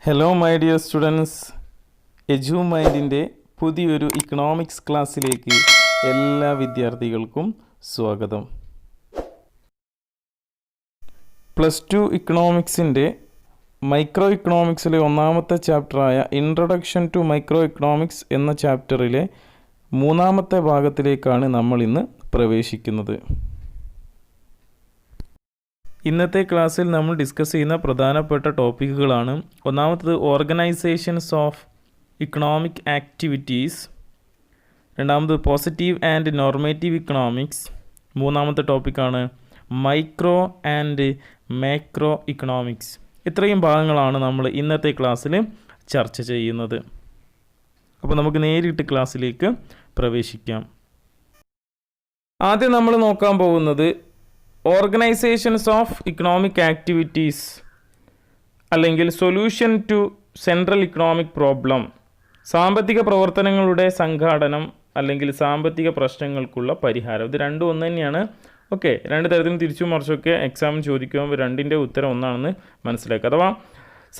Hello my dear students, എജുമൈൻഡിൻ്റെ പുതിയൊരു economics ക്ലാസ്സിലേക്ക് എല്ലാ വിദ്യാർത്ഥികൾക്കും സ്വാഗതം. +2 ഇക്കണോമിക്സിൻ്റെ മൈക്രോ ഇക്കണോമിക്സിലെ ഒന്നാമത്തെ ചാപ്റ്ററായ ഇൻട്രൊഡക്ഷൻ ടു മൈക്രോ ഇക്കണോമിക്സ് എന്ന ചാപ്റ്ററിലെ മൂന്നാമത്തെ ഭാഗത്തിലേക്കാണ് നമ്മൾ ഇന്ന് പ്രവേശിക്കുന്നത്. ഇന്നത്തെ ക്ലാസ്സിൽ നമ്മൾ ഡിസ്കസ് ചെയ്യുന്ന പ്രധാനപ്പെട്ട ടോപ്പിക്കുകളാണ്: ഒന്നാമത്തത് ഓർഗനൈസേഷൻസ് ഓഫ് ഇക്കണോമിക് ആക്ടിവിറ്റീസ്, രണ്ടാമത് പോസിറ്റീവ് ആൻഡ് നോർമേറ്റീവ് ഇക്കണോമിക്സ്, മൂന്നാമത്തെ ടോപ്പിക്കാണ് മൈക്രോ ആൻഡ് മാക്രോ ഇക്കണോമിക്സ്. ഇത്രയും ഭാഗങ്ങളാണ് നമ്മൾ ഇന്നത്തെ ക്ലാസ്സിൽ ചർച്ച ചെയ്യുന്നത്. അപ്പോൾ നമുക്ക് നേരിട്ട് ക്ലാസ്സിലേക്ക് പ്രവേശിക്കാം. ആദ്യം നമ്മൾ നോക്കാൻ പോകുന്നത് ഓർഗനൈസേഷൻസ് ഓഫ് ഇക്കണോമിക് ആക്ടിവിറ്റീസ് അല്ലെങ്കിൽ solution to central economic problem, സാമ്പത്തിക പ്രവർത്തനങ്ങളുടെ സംഘാടനം അല്ലെങ്കിൽ സാമ്പത്തിക പ്രശ്നങ്ങൾക്കുള്ള പരിഹാരം. ഇത് രണ്ടും ഒന്ന് തന്നെയാണ്. ഓക്കെ, രണ്ട് തരത്തിലും തിരിച്ചു മറിച്ചൊക്കെ എക്സാമിന് ചോദിക്കുമ്പോൾ രണ്ടിൻ്റെ ഉത്തരം ഒന്നാണെന്ന് മനസ്സിലാക്കുക. അഥവാ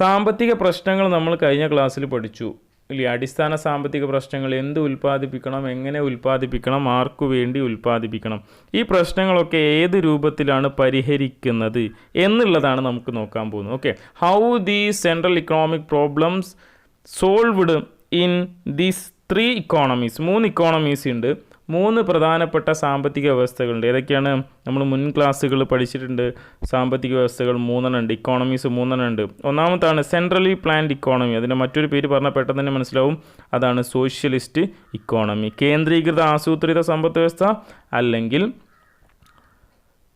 സാമ്പത്തിക പ്രശ്നങ്ങൾ നമ്മൾ കഴിഞ്ഞ ക്ലാസ്സിൽ പഠിച്ചു ഇല്ലേ? അടിസ്ഥാന സാമ്പത്തിക പ്രശ്നങ്ങൾ, എന്ത് ഉൽപ്പാദിപ്പിക്കണം, എങ്ങനെ ഉൽപ്പാദിപ്പിക്കണം, ആർക്കു വേണ്ടി ഉൽപ്പാദിപ്പിക്കണം, ഈ പ്രശ്നങ്ങളൊക്കെ ഏത് രൂപത്തിലാണ് പരിഹരിക്കുന്നത് എന്നുള്ളതാണ് നമുക്ക് നോക്കാൻ പോകുന്നത്. Okay, how these central economic problems solved in these 3 economies. 3 economies ഉണ്ട്, 3 പ്രധാനപ്പെട്ട സാമ്പത്തിക വ്യവസ്ഥകളുണ്ട്. ഏതൊക്കെയാണ്? നമ്മൾ മുൻ ക്ലാസ്സുകൾ പഠിച്ചിട്ടുണ്ട്. സാമ്പത്തിക വ്യവസ്ഥകൾ 3 ഉണ്ട്, ഇക്കോണമീസ് 3 ഉണ്ട്. ഒന്നാമത്താണ് സെൻട്രലി പ്ലാൻഡ് ഇക്കോണമി. അതിൻ്റെ മറ്റൊരു പേര് പറഞ്ഞാൽ പെട്ടെന്ന് തന്നെ മനസ്സിലാവും, അതാണ് സോഷ്യലിസ്റ്റ് ഇക്കോണമി. കേന്ദ്രീകൃത ആസൂത്രിത സമ്പദ് വ്യവസ്ഥ അല്ലെങ്കിൽ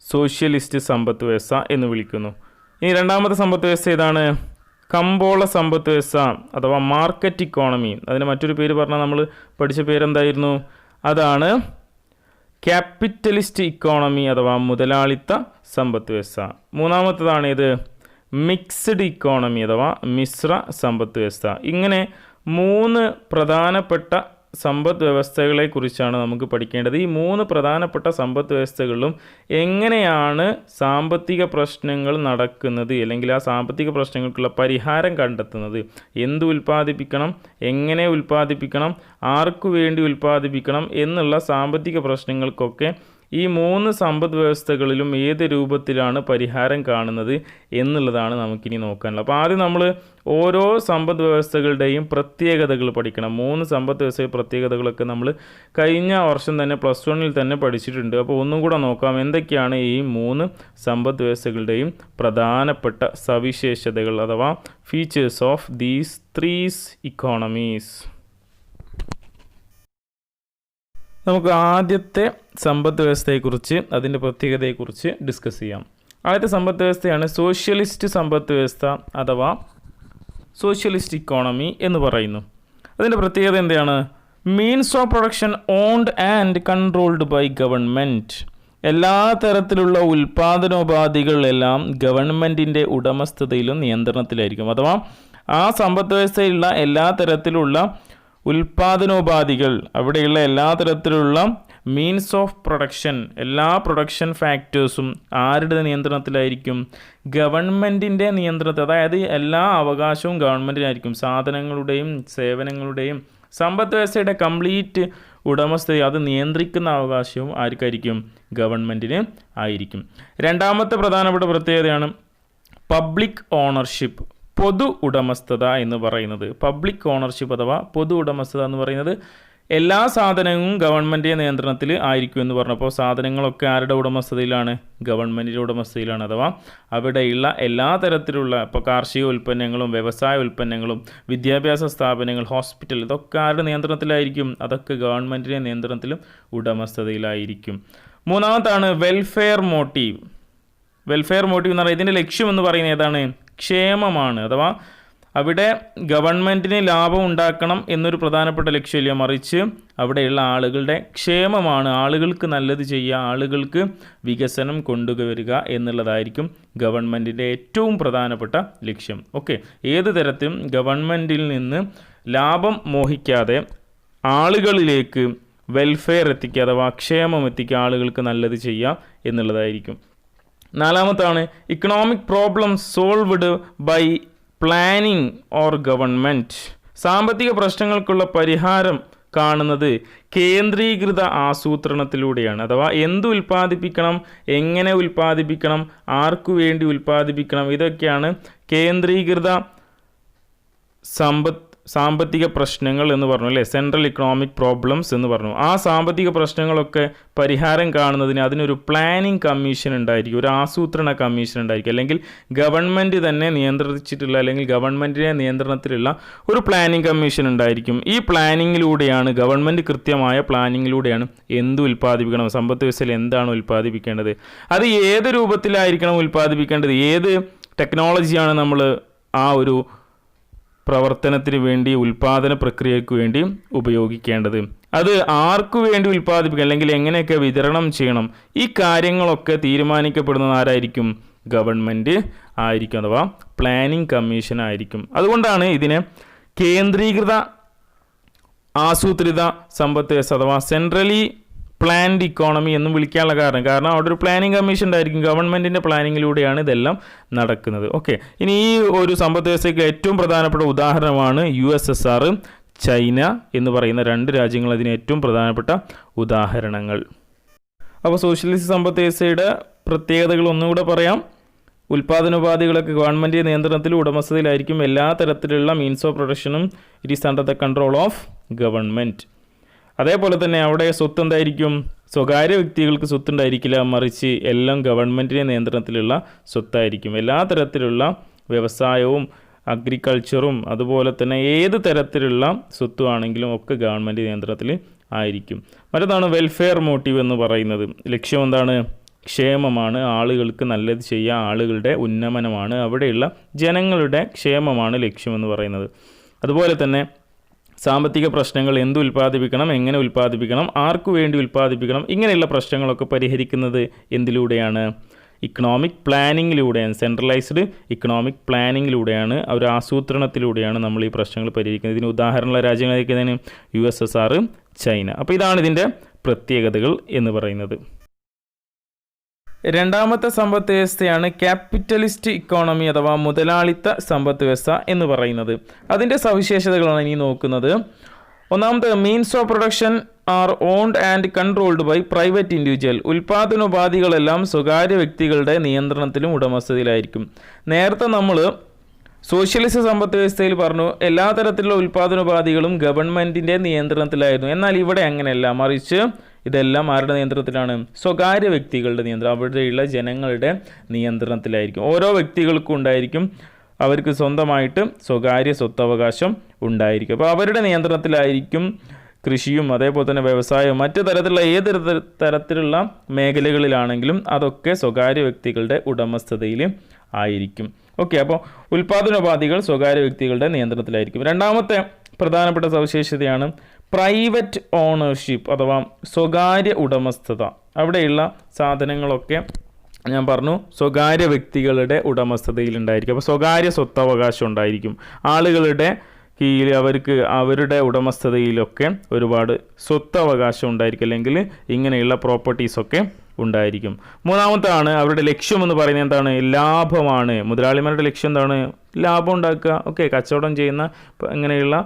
സോഷ്യലിസ്റ്റ് സമ്പദ് വ്യവസ്ഥ എന്ന് വിളിക്കുന്നു. ഇനി രണ്ടാമത്തെ സമ്പദ് വ്യവസ്ഥ ഏതാണ്? കമ്പോള സമ്പദ് വ്യവസ്ഥ അഥവാ മാർക്കറ്റ് ഇക്കോണമി. അതിന് മറ്റൊരു പേര് പറഞ്ഞാൽ നമ്മൾ പഠിച്ച പേരെന്തായിരുന്നു? അതാണ് ക്യാപിറ്റലിസ്റ്റ് ഇക്കോണമി അഥവാ മുതലാളിത്ത സമ്പദ് വ്യവസ്ഥ. മൂന്നാമത്തതാണ് ഇത് മിക്സ്ഡ് ഇക്കോണമി അഥവാ മിശ്ര സമ്പദ് വ്യവസ്ഥ. ഇങ്ങനെ 3 പ്രധാനപ്പെട്ട സമ്പദ് വ്യവസ്ഥകളെക്കുറിച്ചാണ് നമുക്ക് പഠിക്കേണ്ടത്. ഈ 3 പ്രധാനപ്പെട്ട സമ്പദ് വ്യവസ്ഥകളിലും എങ്ങനെയാണ് സാമ്പത്തിക പ്രശ്നങ്ങൾ നടക്കുന്നത് അല്ലെങ്കിൽ ആ സാമ്പത്തിക പ്രശ്നങ്ങൾക്കുള്ള പരിഹാരം കണ്ടെത്തുന്നത്, എന്ത് ഉൽപ്പാദിപ്പിക്കണം, എങ്ങനെ ഉൽപ്പാദിപ്പിക്കണം, ആർക്കു വേണ്ടി ഉൽപ്പാദിപ്പിക്കണം എന്നുള്ള സാമ്പത്തിക പ്രശ്നങ്ങൾക്കൊക്കെ ഈ 3 സമ്പദ് വ്യവസ്ഥകളിലും ഏത് രൂപത്തിലാണ് പരിഹാരം കാണുന്നത് എന്നുള്ളതാണ് നമുക്കിനി നോക്കാനുള്ളത്. അപ്പോൾ ആദ്യം നമ്മൾ ഓരോ സമ്പദ് വ്യവസ്ഥകളുടെയും പ്രത്യേകതകൾ പഠിക്കണം. 3 സമ്പദ് വ്യവസ്ഥ പ്രത്യേകതകളൊക്കെ നമ്മൾ കഴിഞ്ഞ വർഷം തന്നെ +1 തന്നെ പഠിച്ചിട്ടുണ്ട്. അപ്പോൾ ഒന്നും കൂടെ നോക്കാം, എന്തൊക്കെയാണ് ഈ 3 സമ്പദ് വ്യവസ്ഥകളുടെയും പ്രധാനപ്പെട്ട സവിശേഷതകൾ അഥവാ ഫീച്ചേഴ്സ് ഓഫ് ദീസ് 3 ഇക്കോണമീസ്. നമുക്ക് ആദ്യത്തെ സമ്പദ് വ്യവസ്ഥയെക്കുറിച്ച് അതിൻ്റെ പ്രത്യേകതയെക്കുറിച്ച് ഡിസ്കസ് ചെയ്യാം. ആദ്യത്തെ സമ്പദ് വ്യവസ്ഥയാണ് സോഷ്യലിസ്റ്റ് സമ്പദ് വ്യവസ്ഥ അഥവാ സോഷ്യലിസ്റ്റ് ഇക്കോണമി എന്ന് പറയുന്നു. അതിൻ്റെ പ്രത്യേകത എന്താണ്? Means of production owned and controlled by government. എല്ലാ തരത്തിലുള്ള ഉൽപ്പാദനോപാധികളെല്ലാം ഗവൺമെൻറ്റിൻ്റെ ഉടമസ്ഥതയിലും നിയന്ത്രണത്തിലായിരിക്കും. അഥവാ ആ സമ്പദ് വ്യവസ്ഥയിലുള്ള എല്ലാ തരത്തിലുള്ള ഉൽപ്പാദനോപാധികൾ, അവിടെയുള്ള എല്ലാ തരത്തിലുള്ള മീൻസ് ഓഫ് പ്രൊഡക്ഷൻ, എല്ലാ പ്രൊഡക്ഷൻ ഫാക്ടേഴ്സും ആരുടെ നിയന്ത്രണത്തിലായിരിക്കും? ഗവൺമെൻറ്റിൻ്റെ നിയന്ത്രണത്തിൽ. അതായത് എല്ലാ അവകാശവും ഗവൺമെൻറ്റിനായിരിക്കും. സാധനങ്ങളുടെയും സേവനങ്ങളുടെയും സമ്പദ് വ്യവസ്ഥയുടെ കംപ്ലീറ്റ് ഉടമസ്ഥ, അത് നിയന്ത്രിക്കുന്ന അവകാശവും ആർക്കായിരിക്കും? ഗവൺമെൻറ്റിന് ആയിരിക്കും. രണ്ടാമത്തെ പ്രധാനപ്പെട്ട പ്രത്യേകതയാണ് പബ്ലിക് ഓണർഷിപ്പ്, പൊതു ഉടമസ്ഥത എന്ന് പറയുന്നത്. പബ്ലിക് ഓണർഷിപ്പ് അഥവാ പൊതു ഉടമസ്ഥത എന്ന് പറയുന്നത് എല്ലാ സാധനവും ഗവൺമെൻറ്റിൻ്റെ നിയന്ത്രണത്തിൽ ആയിരിക്കും എന്ന് പറഞ്ഞപ്പോൾ സാധനങ്ങളൊക്കെ ആരുടെ ഉടമസ്ഥതയിലാണ്? ഗവൺമെൻറ്റിൻ്റെ ഉടമസ്ഥതയിലാണ്. അഥവാ അവിടെയുള്ള എല്ലാ തരത്തിലുള്ള ഇപ്പോൾ കാർഷിക ഉൽപ്പന്നങ്ങളും വ്യവസായ ഉൽപ്പന്നങ്ങളും വിദ്യാഭ്യാസ സ്ഥാപനങ്ങൾ, ഹോസ്പിറ്റൽ, ഇതൊക്കെ ആരുടെ നിയന്ത്രണത്തിലായിരിക്കും? അതൊക്കെ ഗവൺമെൻറ്റിൻ്റെ നിയന്ത്രണത്തിലും ഉടമസ്ഥതയിലായിരിക്കും. മൂന്നാമത്താണ് വെൽഫെയർ മോട്ടീവ്. വെൽഫെയർ മോട്ടീവ് എന്ന് പറയുന്നത് ഇതിൻ്റെ ലക്ഷ്യം എന്ന് പറയുന്നത് ഏതാണ്? ക്ഷേമമാണ്. അഥവാ അവിടെ ഗവൺമെൻറ്റിന് ലാഭം ഉണ്ടാക്കണം എന്നൊരു പ്രധാനപ്പെട്ട ലക്ഷ്യമില്ല, മറിച്ച് അവിടെയുള്ള ആളുകളുടെ ക്ഷേമമാണ്, ആളുകൾക്ക് നല്ലത് ചെയ്യുക, ആളുകൾക്ക് വികസനം കൊണ്ടുവരിക എന്നുള്ളതായിരിക്കും ഗവൺമെൻറ്റിൻ്റെ ഏറ്റവും പ്രധാനപ്പെട്ട ലക്ഷ്യം. ഓക്കെ, ഏത് തരത്തിലും ഗവൺമെൻറ്റിൽ നിന്ന് ലാഭം മോഹിക്കാതെ ആളുകളിലേക്ക് വെൽഫെയർ എത്തിക്കുക അഥവാ ക്ഷേമം എത്തിക്കുക, ആളുകൾക്ക് നല്ലത് ചെയ്യുക എന്നുള്ളതായിരിക്കും. നാലാമത്താണ് economic problem solved by planning or government. സാമ്പത്തിക പ്രശ്നങ്ങൾക്കുള്ള പരിഹാരം കാണുന്നത് കേന്ദ്രീകൃത ആസൂത്രണത്തിലൂടെയാണ്. അഥവാ എന്ത് ഉൽപ്പാദിപ്പിക്കണം, എങ്ങനെ ഉൽപ്പാദിപ്പിക്കണം, ആർക്കു വേണ്ടി ഉൽപ്പാദിപ്പിക്കണം, ഇതൊക്കെയാണ് കേന്ദ്രീകൃത സാമ്പത്തിക പ്രശ്നങ്ങൾ എന്ന് പറഞ്ഞു അല്ലേ, സെൻട്രൽ ഇക്കണോമിക് പ്രോബ്ലംസ് എന്ന് പറഞ്ഞു. ആ സാമ്പത്തിക പ്രശ്നങ്ങളൊക്കെ പരിഹാരം കാണുന്നതിന് അതിനൊരു പ്ലാനിംഗ് കമ്മീഷൻ ഉണ്ടായിരിക്കും, ഒരു ആസൂത്രണ കമ്മീഷൻ ഉണ്ടായിരിക്കും, അല്ലെങ്കിൽ ഗവൺമെൻറ് തന്നെ നിയന്ത്രിച്ചിട്ടുള്ള അല്ലെങ്കിൽ ഗവൺമെൻറ്റിൻ്റെ നിയന്ത്രണത്തിലുള്ള ഒരു പ്ലാനിംഗ് കമ്മീഷൻ ഉണ്ടായിരിക്കും. ഈ പ്ലാനിങ്ങിലൂടെയാണ്, ഗവൺമെൻറ് കൃത്യമായ പ്ലാനിങ്ങിലൂടെയാണ് എന്ത് ഉൽപ്പാദിപ്പിക്കണം, സമ്പദ് വ്യവസ്ഥയിൽ എന്താണ് ഉൽപ്പാദിപ്പിക്കേണ്ടത്, അത് ഏത് രൂപത്തിലായിരിക്കണം ഉൽപ്പാദിപ്പിക്കേണ്ടത്, ഏത് ടെക്നോളജിയാണ് നമ്മൾ ആ ഒരു പ്രവർത്തനത്തിന് വേണ്ടി, ഉൽപ്പാദന പ്രക്രിയയ്ക്ക് വേണ്ടി ഉപയോഗിക്കേണ്ടത്, അത് ആർക്കു വേണ്ടി ഉൽപ്പാദിപ്പിക്കണം, അല്ലെങ്കിൽ എങ്ങനെയൊക്കെ വിതരണം ചെയ്യണം, ഈ കാര്യങ്ങളൊക്കെ തീരുമാനിക്കപ്പെടുന്നത് ആരായിരിക്കും? ഗവൺമെൻറ് ആയിരിക്കും, അഥവാ പ്ലാനിംഗ് കമ്മീഷൻ ആയിരിക്കും. അതുകൊണ്ടാണ് ഇതിനെ കേന്ദ്രീകൃത ആസൂത്രിത സമ്പത്ത് വ്യവസ്ഥ അഥവാ സെൻട്രലി പ്ലാൻഡ് ഇക്കോണമി എന്നും വിളിക്കാനുള്ള കാരണം അവിടെ ഒരു പ്ലാനിംഗ് കമ്മീഷൻ ഉണ്ടായിരിക്കും, ഗവൺമെൻറ്റിൻ്റെ പ്ലാനിങ്ങിലൂടെയാണ് ഇതെല്ലാം നടക്കുന്നത്. ഓക്കെ, ഇനി ഈ ഒരു സമ്പദ് വ്യവസ്ഥയ്ക്ക് ഏറ്റവും പ്രധാനപ്പെട്ട ഉദാഹരണമാണ് USSR, ചൈന എന്ന് പറയുന്ന രണ്ട് രാജ്യങ്ങൾ അതിന് ഏറ്റവും പ്രധാനപ്പെട്ട ഉദാഹരണങ്ങൾ. അപ്പോൾ സോഷ്യലിസ്റ്റ് സമ്പദ് വ്യവസ്ഥയുടെ പ്രത്യേകതകൾ ഒന്നുകൂടെ പറയാം. ഉൽപ്പാദനോപാധികളൊക്കെ ഗവൺമെൻറ് നിയന്ത്രണത്തിലും ഉടമസ്ഥതയിലായിരിക്കും. എല്ലാ തരത്തിലുള്ള മീൻസ് ഓഫ് പ്രൊഡക്ഷനും it is under the control of government. അതേപോലെ തന്നെ അവിടെ സ്വത്ത് എന്തായിരിക്കും? സ്വകാര്യ വ്യക്തികൾക്ക് സ്വത്തുണ്ടായിരിക്കില്ല, മറിച്ച് എല്ലാം ഗവൺമെൻറ്റിൻ്റെ നിയന്ത്രണത്തിലുള്ള സ്വത്തായിരിക്കും. എല്ലാ തരത്തിലുള്ള വ്യവസായവും അഗ്രികൾച്ചറും അതുപോലെ തന്നെ ഏത് തരത്തിലുള്ള സ്വത്തുമാണെങ്കിലും ഒക്കെ ഗവൺമെൻറ് നിയന്ത്രണത്തിൽ ആയിരിക്കും. മറ്റൊന്നാണ് വെൽഫെയർ മോട്ടീവ് എന്ന് പറയുന്നത്. ലക്ഷ്യം എന്താണ്? ക്ഷേമമാണ്, ആളുകൾക്ക് നല്ലത് ചെയ്യുക, ആളുകളുടെ ഉന്നമനമാണ്, അവിടെയുള്ള ജനങ്ങളുടെ ക്ഷേമമാണ് ലക്ഷ്യമെന്ന് പറയുന്നത്. അതുപോലെ തന്നെ സാമ്പത്തിക പ്രശ്നങ്ങൾ, എന്ത് ഉൽപ്പാദിപ്പിക്കണം, എങ്ങനെ ഉൽപ്പാദിപ്പിക്കണം, ആർക്കു വേണ്ടി ഉൽപ്പാദിപ്പിക്കണം, ഇങ്ങനെയുള്ള പ്രശ്നങ്ങളൊക്കെ പരിഹരിക്കുന്നത് എന്തിലൂടെയാണ്? ഇക്കണോമിക് പ്ലാനിങ്ങിലൂടെയാണ്. സെൻട്രലൈസ്ഡ് ഇക്കണോമിക് പ്ലാനിങ്ങിലൂടെയാണ്, ഒരു ആസൂത്രണത്തിലൂടെയാണ് നമ്മൾ ഈ പ്രശ്നങ്ങൾ പരിഹരിക്കുന്നത്. ഇതിന് ഉദാഹരണമുള്ള രാജ്യങ്ങളായിരിക്കുന്നതിന് USSR, ചൈന. അപ്പോൾ ഇതാണ് ഇതിൻ്റെ പ്രത്യേകതകൾ എന്ന് പറയുന്നത്. രണ്ടാമത്തെ സമ്പദ് വ്യവസ്ഥയാണ് ക്യാപിറ്റലിസ്റ്റ് ഇക്കോണമി അഥവാ മുതലാളിത്ത സമ്പദ് വ്യവസ്ഥ എന്ന് പറയുന്നത്. അതിൻ്റെ സവിശേഷതകളാണ് ഇനി നോക്കുന്നത്. ഒന്നാമത്തെ, means of production are owned and controlled by private individual. ഉൽപ്പാദനോപാധികളെല്ലാം സ്വകാര്യ വ്യക്തികളുടെ നിയന്ത്രണത്തിലും ഉടമസ്ഥതയിലായിരിക്കും. നേരത്തെ നമ്മൾ സോഷ്യലിസ്റ്റ് സമ്പദ് വ്യവസ്ഥയിൽ പറഞ്ഞു എല്ലാ തരത്തിലുള്ള ഉൽപ്പാദനോപാധികളും ഗവൺമെൻറ്റിൻ്റെ നിയന്ത്രണത്തിലായിരുന്നു. എന്നാൽ ഇവിടെ അങ്ങനെയല്ല, മറിച്ച് ഇതെല്ലാം ആരുടെ നിയന്ത്രണത്തിലാണ്? സ്വകാര്യ വ്യക്തികളുടെ നിയന്ത്രണം, അവിടെയുള്ള ജനങ്ങളുടെ നിയന്ത്രണത്തിലായിരിക്കും. ഓരോ വ്യക്തികൾക്കും ഉണ്ടായിരിക്കും, അവർക്ക് സ്വന്തമായിട്ട് സ്വകാര്യ സ്വത്തവകാശം ഉണ്ടായിരിക്കും. അപ്പോൾ അവരുടെ നിയന്ത്രണത്തിലായിരിക്കും കൃഷിയും അതേപോലെ തന്നെ വ്യവസായവും മറ്റു തരത്തിലുള്ള ഏത് തരത്തിലുള്ള മേഖലകളിലാണെങ്കിലും അതൊക്കെ സ്വകാര്യ വ്യക്തികളുടെ ഉടമസ്ഥതയിൽ ആയിരിക്കും. ഓക്കെ, അപ്പോൾ ഉൽപ്പാദനോപാധികൾ സ്വകാര്യ വ്യക്തികളുടെ നിയന്ത്രണത്തിലായിരിക്കും. രണ്ടാമത്തെ പ്രധാനപ്പെട്ട സവിശേഷതയാണ് പ്രൈവറ്റ് ഓണർഷിപ്പ് അഥവാ സ്വകാര്യ ഉടമസ്ഥത. അവിടെയുള്ള സാധനങ്ങളൊക്കെ ഞാൻ പറഞ്ഞു സ്വകാര്യ വ്യക്തികളുടെ ഉടമസ്ഥതയിലുണ്ടായിരിക്കും. അപ്പോൾ സ്വകാര്യ സ്വത്തവകാശം ഉണ്ടായിരിക്കും. ആളുകളുടെ കീഴിൽ അവർക്ക് അവരുടെ ഉടമസ്ഥതയിലൊക്കെ ഒരുപാട് സ്വത്തവകാശം ഉണ്ടായിരിക്കും, അല്ലെങ്കിൽ ഇങ്ങനെയുള്ള പ്രോപ്പർട്ടീസൊക്കെ ഉണ്ടായിരിക്കും. മൂന്നാമത്താണ് അവരുടെ ലക്ഷ്യം എന്ന് പറയുന്നത് എന്താണ്? ലാഭമാണ്. മുതലാളിമാരുടെ ലക്ഷ്യം എന്താണ്? ലാഭം ഉണ്ടാക്കുക. ഓക്കെ, കച്ചവടം ചെയ്യുന്ന ഇങ്ങനെയുള്ള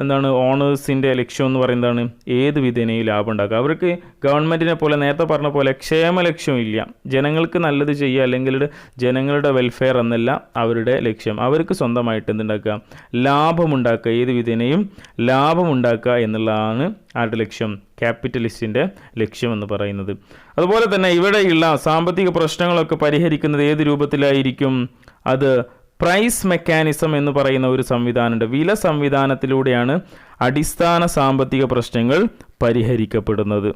എന്താണ് ഓണേഴ്സിൻ്റെ ലക്ഷ്യം എന്ന് പറയുന്നതാണ് ഏത് വിധേനയും ലാഭം ഉണ്ടാക്കുക. അവർക്ക് ഗവൺമെൻറ്റിനെ പോലെ നേരത്തെ പറഞ്ഞ പോലെ ക്ഷേമ ലക്ഷ്യമില്ല, ജനങ്ങൾക്ക് നല്ലത് ചെയ്യുക അല്ലെങ്കിൽ ജനങ്ങളുടെ വെൽഫെയർ എന്നല്ല അവരുടെ ലക്ഷ്യം. അവർക്ക് സ്വന്തമായിട്ട് എന്തുണ്ടാക്കുക? ലാഭമുണ്ടാക്കുക, ഏത് വിധേനയും ലാഭമുണ്ടാക്കുക എന്നുള്ളതാണ് ആരുടെ ലക്ഷ്യം? ക്യാപിറ്റലിസ്റ്റിൻ്റെ ലക്ഷ്യം എന്ന് പറയുന്നത്. അതുപോലെ തന്നെ ഇവിടെയുള്ള സാമ്പത്തിക പ്രശ്നങ്ങളൊക്കെ പരിഹരിക്കുന്നത് ഏത് രൂപത്തിലായിരിക്കും? അത് പ്രൈസ് മെക്കാനിസം എന്ന് പറയുന്ന ഒരു സംവിധാനമുണ്ട്. വില സംവിധാനത്തിലൂടെയാണ് അടിസ്ഥാന സാമ്പത്തിക പ്രശ്നങ്ങൾ പരിഹരിക്കപ്പെടുന്നത്.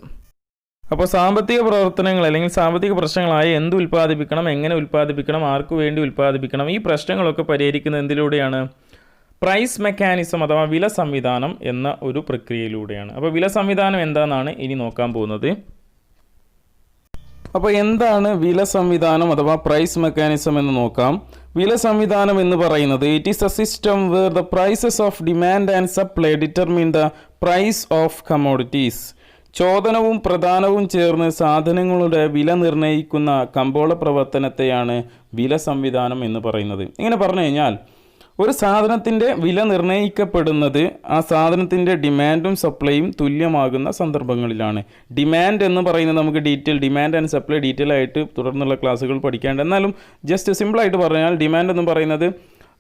അപ്പോൾ സാമ്പത്തിക പ്രവർത്തനങ്ങൾ അല്ലെങ്കിൽ സാമ്പത്തിക പ്രശ്നങ്ങളായ എന്ത് ഉൽപ്പാദിപ്പിക്കണം, എങ്ങനെ ഉൽപ്പാദിപ്പിക്കണം, ആർക്കു വേണ്ടി ഉൽപ്പാദിപ്പിക്കണം, ഈ പ്രശ്നങ്ങളൊക്കെ പരിഹരിക്കുന്നത് എന്തിലൂടെയാണ്? പ്രൈസ് മെക്കാനിസം അഥവാ വില സംവിധാനം എന്ന ഒരു പ്രക്രിയയിലൂടെയാണ്. അപ്പോൾ വില സംവിധാനം എന്താണെന്നാണ് ഇനി നോക്കാൻ പോകുന്നത്. അപ്പോൾ എന്താണ് വില സംവിധാനം അഥവാ പ്രൈസ് മെക്കാനിസം എന്ന് നോക്കാം. വില സംവിധാനം എന്ന് പറയുന്നത് it is a system where the prices of demand and supply determine the price of commodities. ചോദനവും പ്രധാനവും ചേർന്ന് സാധനങ്ങളുടെ വില നിർണ്ണയിക്കുന്ന കമ്പോള പ്രവർത്തനത്തെയാണ് വില സംവിധാനം എന്ന് പറയുന്നത്. ഇങ്ങനെ പറഞ്ഞു കഴിഞ്ഞാൽ ഒരു സാധനത്തിൻ്റെ വില നിർണ്ണയിക്കപ്പെടുന്നത് ആ സാധനത്തിൻ്റെ ഡിമാൻഡും സപ്ലൈയും തുല്യമാകുന്ന സന്ദർഭങ്ങളിലാണ്. ഡിമാൻഡ് എന്ന് പറയുന്നത് നമുക്ക് ഡിമാൻഡ് ആൻഡ് സപ്ലൈ ഡീറ്റെയിൽ ആയിട്ട് തുടർന്നുള്ള ക്ലാസ്സുകൾ പഠിക്കാണ്ട്. എന്നാലും ജസ്റ്റ് സിമ്പിളായിട്ട് പറഞ്ഞാൽ ഡിമാൻഡ് എന്ന് പറയുന്നത്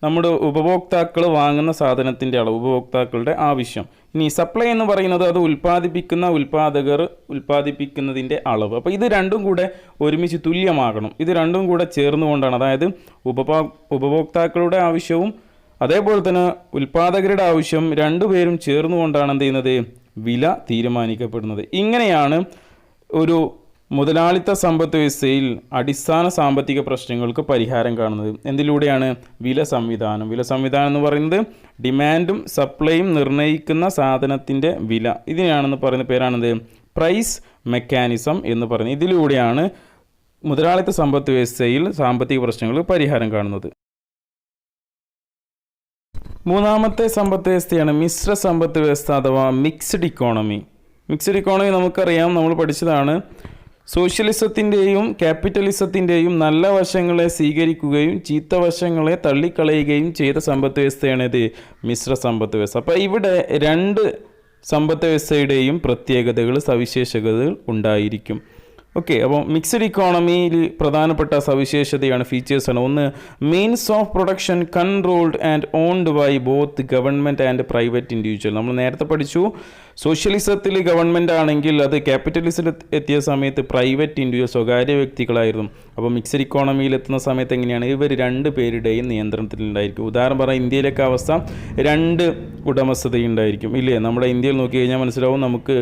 നമ്മുടെ ഉപഭോക്താക്കൾ വാങ്ങുന്ന സാധനത്തിൻ്റെ അളവ്, ഉപഭോക്താക്കളുടെ ആവശ്യം. ഇനി സപ്ലൈ എന്ന് പറയുന്നത് അത് ഉൽപ്പാദകർ ഉൽപ്പാദിപ്പിക്കുന്നതിൻ്റെ അളവ്. അപ്പോൾ ഇത് രണ്ടും കൂടെ ഒരുമിച്ച് തുല്യമാകണം. ഇത് രണ്ടും കൂടെ ചേർന്നുകൊണ്ടാണ്, അതായത് ഉപഭോക്താക്കളുടെ ആവശ്യവും അതേപോലെ തന്നെ ഉൽപ്പാദകരുടെ ആവശ്യം രണ്ടുപേരും ചേർന്നുകൊണ്ടാണ് എന്ത് ചെയ്യുന്നത്, വില തീരുമാനിക്കപ്പെടുന്നത്. ഇങ്ങനെയാണ് ഒരു മുതലാളിത്ത സമ്പദ് വ്യവസ്ഥയിൽ അടിസ്ഥാന സാമ്പത്തിക പ്രശ്നങ്ങൾക്ക് പരിഹാരം കാണുന്നത്. എന്തിലൂടെയാണ്? വില സംവിധാനം എന്ന് പറയുന്നത് ഡിമാൻഡും സപ്ലൈയും നിർണ്ണയിക്കുന്ന സാധനത്തിൻ്റെ വില. ഇതിനെയാണെന്ന് പറയുന്ന പേരാണെന്ത്? പ്രൈസ് മെക്കാനിസം എന്ന് പറയുന്നത്. ഇതിലൂടെയാണ് മുതലാളിത്ത സമ്പദ് വ്യവസ്ഥയിൽ സാമ്പത്തിക പ്രശ്നങ്ങൾക്ക് പരിഹാരം കാണുന്നത്. മൂന്നാമത്തെ സമ്പദ് വ്യവസ്ഥയാണ് മിശ്ര സമ്പദ് വ്യവസ്ഥ അഥവാ മിക്സ്ഡ് ഇക്കോണമി. മിക്സ്ഡ് ഇക്കോണമി നമുക്കറിയാം, നമ്മൾ പഠിച്ചതാണ്. സോഷ്യലിസത്തിൻ്റെയും ക്യാപിറ്റലിസത്തിൻ്റെയും നല്ല വശങ്ങളെ സ്വീകരിക്കുകയും ചീത്ത വശങ്ങളെ തള്ളിക്കളയുകയും ചെയ്ത സമ്പദ് വ്യവസ്ഥയാണിത് മിശ്ര സമ്പദ് വ്യവസ്ഥ. അപ്പോൾ ഇവിടെ രണ്ട് സമ്പദ് വ്യവസ്ഥയുടെയും പ്രത്യേകതകൾ, സവിശേഷതകൾ ഉണ്ടായിരിക്കും. ഓക്കെ, അപ്പോൾ മിക്സ്ഡ് ഇക്കോണമിയിൽ പ്രധാനപ്പെട്ട സവിശേഷതയാണ്, ഫീച്ചേഴ്സാണ്. ഒന്ന്, means of production controlled and owned by both government and private individual. നമ്മൾ നേരത്തെ പഠിച്ചു, സോഷ്യലിസത്തിൽ ഗവൺമെൻറ് ആണെങ്കിൽ അത് ക്യാപിറ്റലിസത്തിൽ എത്തിയ സമയത്ത് പ്രൈവറ്റ് ഇൻഡിവിജ്വൽ, സ്വകാര്യ വ്യക്തികളായിരുന്നു. അപ്പോൾ മിക്സ്ഡ് ഇക്കോണമിയിൽ എത്തുന്ന സമയത്ത് എങ്ങനെയാണ്? ഇവർ രണ്ട് പേരുടെയും നിയന്ത്രണത്തിലുണ്ടായിരിക്കും. ഉദാഹരണം പറയാം, ഇന്ത്യയിലൊക്കെ അവസ്ഥ രണ്ട് ഉടമസ്ഥതയുണ്ടായിരിക്കും ഇല്ലേ? നമ്മുടെ ഇന്ത്യയിൽ നോക്കി കഴിഞ്ഞാൽ മനസ്സിലാവും, നമുക്ക്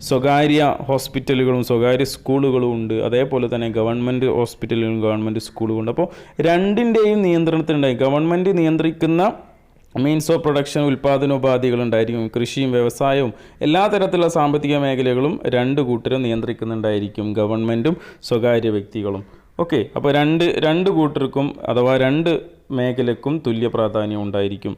സ്വകാര്യ ഹോസ്പിറ്റലുകളും സ്വകാര്യ സ്കൂളുകളും ഉണ്ട്, അതേപോലെ തന്നെ ഗവൺമെൻറ് ഹോസ്പിറ്റലുകളും ഗവൺമെൻറ് സ്കൂളുകളും ഉണ്ട്. അപ്പോൾ രണ്ടിൻ്റെയും നിയന്ത്രണത്തിലുണ്ടായി. ഗവൺമെൻറ് നിയന്ത്രിക്കുന്ന മീൻസ് ഓഫ് പ്രൊഡക്ഷൻ, ഉൽപ്പാദനോപാധികളുണ്ടായിരിക്കും. കൃഷിയും വ്യവസായവും എല്ലാ തരത്തിലുള്ള സാമ്പത്തിക മേഖലകളും രണ്ട് കൂട്ടരും നിയന്ത്രിക്കുന്നുണ്ടായിരിക്കും, ഗവൺമെൻറ്റും സ്വകാര്യ വ്യക്തികളും. ഓക്കെ, അപ്പോൾ രണ്ട് കൂട്ടർക്കും അഥവാ രണ്ട് മേഖലക്കും തുല്യ പ്രാധാന്യം ഉണ്ടായിരിക്കും.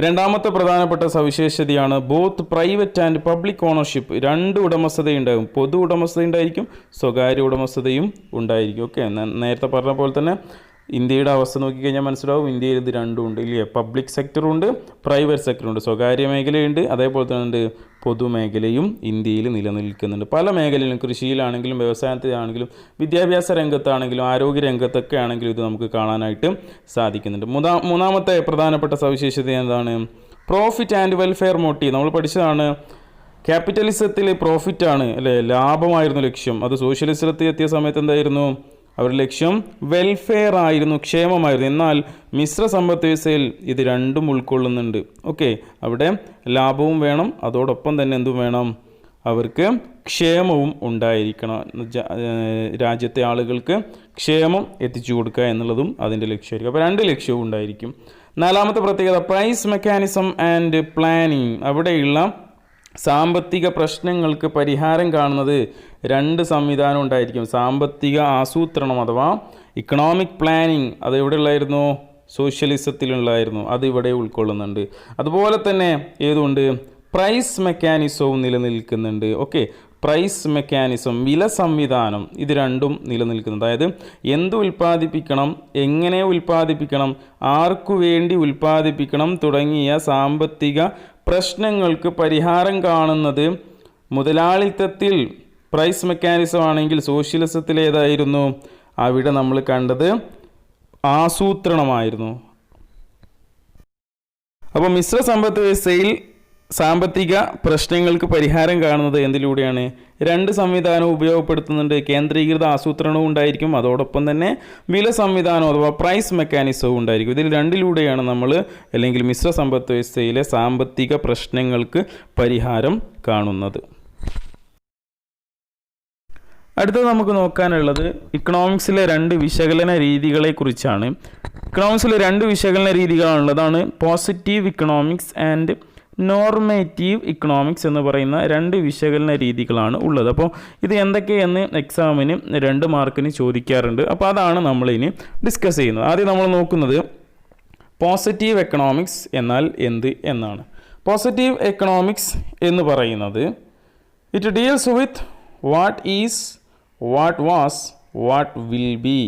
രണ്ടാമത്തെ പ്രധാനപ്പെട്ട സവിശേഷതയാണ് both private and public ownership. രണ്ട് ഉടമസ്ഥതയുണ്ടാകും, പൊതു ഉടമസ്ഥതയുണ്ടായിരിക്കും, സ്വകാര്യ ഉടമസ്ഥതയും ഉണ്ടായിരിക്കും. ഓക്കെ, നേരത്തെ പറഞ്ഞ പോലെ തന്നെ ഇന്ത്യയുടെ അവസ്ഥ നോക്കിക്കഴിഞ്ഞാൽ മനസ്സിലാവും, ഇന്ത്യയിൽ ഇത് രണ്ടും ഉണ്ട് ഇല്ലേ? പബ്ലിക് സെക്ടറുണ്ട്, പ്രൈവറ്റ് സെക്ടറുണ്ട്, സ്വകാര്യ മേഖലയുണ്ട്, അതേപോലെ തന്നെ പൊതുമേഖലയും ഇന്ത്യയിൽ നിലനിൽക്കുന്നുണ്ട്. പല മേഖലയിലും, കൃഷിയിലാണെങ്കിലും വ്യവസായത്തിലാണെങ്കിലും വിദ്യാഭ്യാസ രംഗത്താണെങ്കിലും ആരോഗ്യ രംഗത്തൊക്കെ ആണെങ്കിലും ഇത് നമുക്ക് കാണാനായിട്ട് സാധിക്കുന്നുണ്ട്. മൂന്നാമത്തെ പ്രധാനപ്പെട്ട സവിശേഷത എന്താണ്? Profit and welfare motive. നമ്മൾ പഠിച്ചതാണ്, ക്യാപിറ്റലിസത്തിൽ പ്രോഫിറ്റാണ് അല്ലേ, ലാഭമായിരുന്നു ലക്ഷ്യം. അത് സോഷ്യലിസത്തിൽ എത്തിയ സമയത്ത് എന്തായിരുന്നു? അവരുടെ ലക്ഷ്യം വെൽഫെയർ ആയിരുന്നു, ക്ഷേമമായിരുന്നു. എന്നാൽ മിശ്ര സമ്പദ് വ്യവസ്ഥയിൽ ഇത് രണ്ടും ഉൾക്കൊള്ളുന്നുണ്ട്. ഓക്കെ, അവിടെ ലാഭവും വേണം, അതോടൊപ്പം തന്നെ എന്തും വേണം? അവർക്ക് ക്ഷേമവും ഉണ്ടായിരിക്കണം. രാജ്യത്തെ ആളുകൾക്ക് ക്ഷേമം എത്തിച്ചു കൊടുക്കുക എന്നുള്ളതും അതിൻ്റെ ലക്ഷ്യമായിരിക്കും. അപ്പോൾ രണ്ട് ലക്ഷ്യവും ഉണ്ടായിരിക്കും. നാലാമത്തെ പ്രത്യേകത പ്രൈസ് മെക്കാനിസം ആൻഡ് പ്ലാനിങ്. അവിടെയുള്ള സാമ്പത്തിക പ്രശ്നങ്ങൾക്ക് പരിഹാരം കാണുന്നത് രണ്ട് സംവിധാനം ഉണ്ടായിരിക്കും. സാമ്പത്തിക ആസൂത്രണം അഥവാ ഇക്കണോമിക് പ്ലാനിങ്, അത് എവിടെ ഉള്ളായിരുന്നു? സോഷ്യലിസത്തിലുള്ളായിരുന്നു. അത് ഇവിടെ ഉൾക്കൊള്ളുന്നുണ്ട്. അതുപോലെ തന്നെ ഏതുകൊണ്ട്? പ്രൈസ് മെക്കാനിസവും നിലനിൽക്കുന്നുണ്ട്. ഓക്കെ, പ്രൈസ് മെക്കാനിസം, വില സംവിധാനം, ഇത് രണ്ടും നിലനിൽക്കുന്നത്. അതായത് എന്ത് ഉൽപ്പാദിപ്പിക്കണം, എങ്ങനെ ഉൽപ്പാദിപ്പിക്കണം, ആർക്കു വേണ്ടി ഉൽപ്പാദിപ്പിക്കണം തുടങ്ങിയ സാമ്പത്തിക പ്രശ്നങ്ങൾക്ക് പരിഹാരം കാണുന്നത് മുതലാളിത്തത്തിൽ പ്രൈസ് മെക്കാനിസം ആണെങ്കിൽ സോഷ്യലിസത്തിലേതായിരുന്നു? അവിടെ നമ്മൾ കണ്ടത് ആസൂത്രണമായിരുന്നു. അപ്പോൾ മിശ്ര സമ്പദ് വ്യവസ്ഥയിൽ സാമ്പത്തിക പ്രശ്നങ്ങൾക്ക് പരിഹാരം കാണുന്നത് എന്തിലൂടെയാണ്? രണ്ട് സംവിധാനവും ഉപയോഗപ്പെടുത്തുന്നുണ്ട്. കേന്ദ്രീകൃത ആസൂത്രണവും ഉണ്ടായിരിക്കും, അതോടൊപ്പം തന്നെ വില സംവിധാനം അഥവാ പ്രൈസ് മെക്കാനിസവും ഉണ്ടായിരിക്കും. ഇതിൽ രണ്ടിലൂടെയാണ് നമ്മൾ അല്ലെങ്കിൽ മിശ്ര സമ്പദ് വ്യവസ്ഥയിലെ സാമ്പത്തിക പ്രശ്നങ്ങൾക്ക് പരിഹാരം കാണുന്നത്. അടുത്തത് നമുക്ക് നോക്കാനുള്ളത് ഇക്കണോമിക്സിലെ രണ്ട് വിശകലന രീതികളെക്കുറിച്ചാണ്. ഇക്കണോമിക്സിലെ രണ്ട് വിശകലന രീതികളാണുള്ളതാണ് positive economics and normative economics എന്ന് പറയുന്ന രണ്ട് വിശകലന രീതികളാണ് ഉള്ളത്. അപ്പോൾ ഇത് എന്തൊക്കെയെന്ന് എക്സാമിന് 2 മാർക്കിന് ചോദിക്കാറുണ്ട്. അപ്പോൾ അതാണ് നമ്മളിനി ഡിസ്കസ് ചെയ്യുന്നത്. ആദ്യം നമ്മൾ നോക്കുന്നത് പോസിറ്റീവ് എക്കണോമിക്സ് എന്നാൽ എന്ത് എന്നാണ്. പോസിറ്റീവ് എക്കണോമിക്സ് എന്ന് പറയുന്നത് it deals with what is, what was, what will be.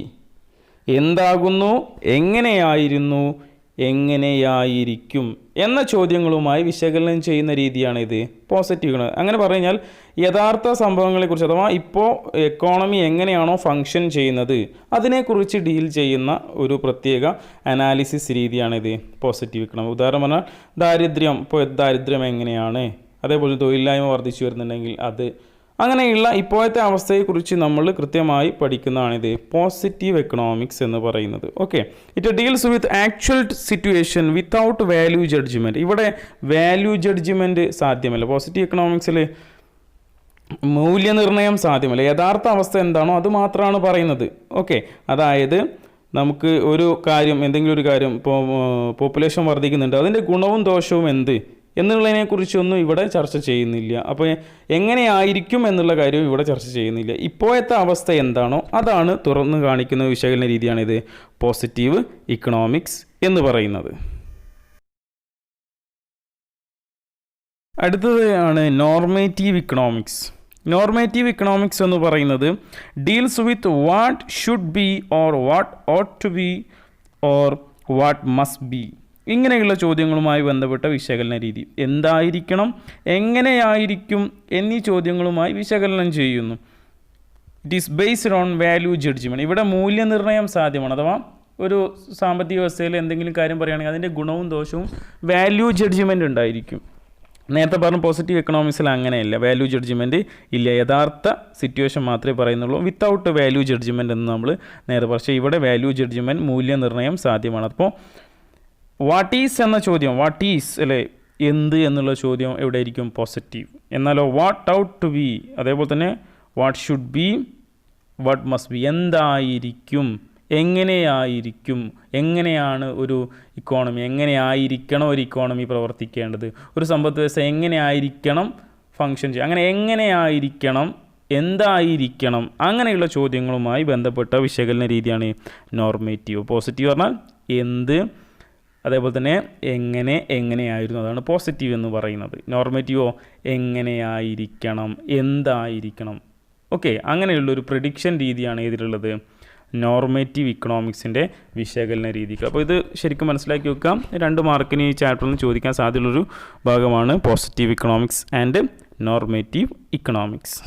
എന്താകുന്നു, എങ്ങനെയായിരുന്നു, എങ്ങനെയായിരിക്കും എന്ന ചോദ്യങ്ങളുമായി വിശകലനം ചെയ്യുന്ന രീതിയാണ് ഇത് പോസിറ്റീവ്. അങ്ങനെ പറഞ്ഞാൽ യഥാർത്ഥ സംഭവങ്ങളെക്കുറിച്ച് അഥവാ ഇപ്പോൾ എക്കോണമി എങ്ങനെയാണോ ഫങ്ഷൻ ചെയ്യുന്നത് അതിനെക്കുറിച്ച് ഡീൽ ചെയ്യുന്ന ഒരു പ്രത്യേക അനാലിസിസ് രീതിയാണിത് പോസിറ്റീവ് ഇക്കണോമിക്സ്. ഉദാഹരണം പറഞ്ഞാൽ ദാരിദ്ര്യം, ഇപ്പോൾ ദാരിദ്ര്യം എങ്ങനെയാണ്, അതേപോലെ തൊഴിലില്ലായ്മ വർദ്ധിച്ചു വരുന്നുണ്ടെങ്കിൽ അത്, അങ്ങനെയുള്ള ഇപ്പോഴത്തെ അവസ്ഥയെക്കുറിച്ച് നമ്മൾ കൃത്യമായി പഠിക്കുന്നതാണിത് പോസിറ്റീവ് എക്കണോമിക്സ് എന്ന് പറയുന്നത്. Okay, it deals with actual situation without value judgement. ഇവിടെ വാല്യൂ ജഡ്ജ്മെൻറ്റ് സാധ്യമല്ല. പോസിറ്റീവ് എക്കണോമിക്സിൽ മൂല്യനിർണ്ണയം സാധ്യമല്ല. യഥാർത്ഥ അവസ്ഥ എന്താണോ അത് മാത്രമാണ് പറയുന്നത്. ഓക്കെ, അതായത് നമുക്ക് ഒരു കാര്യം, എന്തെങ്കിലും ഒരു കാര്യം, ഇപ്പോൾ പോപ്പുലേഷൻ വർദ്ധിക്കുന്നുണ്ട്, അതിൻ്റെ ഗുണവും ദോഷവും എന്ത് എന്നുള്ളതിനെക്കുറിച്ചൊന്നും ഇവിടെ ചർച്ച ചെയ്യുന്നില്ല. അപ്പോൾ എങ്ങനെയായിരിക്കും എന്നുള്ള കാര്യവും ഇവിടെ ചർച്ച ചെയ്യുന്നില്ല. ഇപ്പോഴത്തെ അവസ്ഥ എന്താണോ അതാണ് തുറന്നു കാണിക്കുന്ന വിശകലന രീതിയാണിത് പോസിറ്റീവ് ഇക്കണോമിക്സ് എന്ന് പറയുന്നത്. അടുത്തത് ആണ് നോർമേറ്റീവ് ഇക്കണോമിക്സ്. നോർമേറ്റീവ് ഇക്കണോമിക്സ് എന്ന് പറയുന്നത് deals with what should be or what ought to be or what must be. ഇങ്ങനെയുള്ള ചോദ്യങ്ങളുമായി ബന്ധപ്പെട്ട വിശകലന രീതി. എന്തായിരിക്കണം, എങ്ങനെയായിരിക്കും എന്നീ ചോദ്യങ്ങളുമായി വിശകലനം ചെയ്യുന്നു. It is based on value judgement. ഇവിടെ മൂല്യനിർണ്ണയം സാധ്യമാണ്. അഥവാ ഒരു സാമ്പത്തിക വ്യവസ്ഥയിൽ എന്തെങ്കിലും കാര്യം പറയുകയാണെങ്കിൽ അതിൻ്റെ ഗുണവും ദോഷവും വാല്യൂ ജഡ്ജ്മെൻറ്റ് ഉണ്ടായിരിക്കും. നേരത്തെ പറഞ്ഞ പോസിറ്റീവ് എക്കണോമിക്സിൽ അങ്ങനെയല്ല, വാല്യൂ ജഡ്ജ്മെൻറ്റ് ഇല്ല. യഥാർത്ഥ സിറ്റുവേഷൻ മാത്രമേ പറയുന്നുള്ളൂ വിത്തൗട്ട് വാല്യൂ ജഡ്ജ്മെൻറ്റ് എന്ന് നമ്മൾ നേരെ. പക്ഷേ ഇവിടെ വാല്യൂ ജഡ്ജ്മെൻറ്റ്, മൂല്യനിർണ്ണയം സാധ്യമാണ്. അപ്പോൾ വാട്ട് ഈസ് എന്ന ചോദ്യം, വാട്ട് ഈസ് അല്ലേ, എന്ത് എന്നുള്ള ചോദ്യം എവിടെ ആയിരിക്കും പോസിറ്റീവ്. എന്നാലോ വാട്ട് ഔട്ട് ടു ബി, അതേപോലെ തന്നെ what should B, what must B, എന്തായിരിക്കും, എങ്ങനെയായിരിക്കും, എങ്ങനെയാണ് ഒരു ഇക്കോണമി, എങ്ങനെയായിരിക്കണം ഒരു ഇക്കോണമി പ്രവർത്തിക്കേണ്ടത്, ഒരു സമ്പദ് വ്യവസ്ഥ എങ്ങനെയായിരിക്കണം ഫങ്ഷൻ ചെയ്യുക, അങ്ങനെ എങ്ങനെയായിരിക്കണം, എന്തായിരിക്കണം, അങ്ങനെയുള്ള ചോദ്യങ്ങളുമായി ബന്ധപ്പെട്ട വിശകലന രീതിയാണ് നോർമേറ്റീവ്. പോസിറ്റീവ് പറഞ്ഞാൽ എന്ത്, അതേപോലെ തന്നെ എങ്ങനെയായിരുന്നു, അതാണ് പോസിറ്റീവ് എന്ന് പറയുന്നത്. നോർമേറ്റീവോ എങ്ങനെയായിരിക്കണം, എന്തായിരിക്കണം. ഓക്കെ, അങ്ങനെയുള്ളൊരു പ്രിഡിക്ഷൻ രീതിയാണ് ഇതിലുള്ളത് നോർമേറ്റീവ് ഇക്കണോമിക്സിൻ്റെ വിശകലന രീതിക്ക്. അപ്പോൾ ഇത് ശരിക്കും മനസ്സിലാക്കി വെക്കാം. 2 മാർക്കിന് ഈ ചാപ്റ്ററിൽ നിന്ന് ചോദിക്കാൻ സാധ്യതയുള്ളൊരു ഭാഗമാണ് positive economics and normative economics.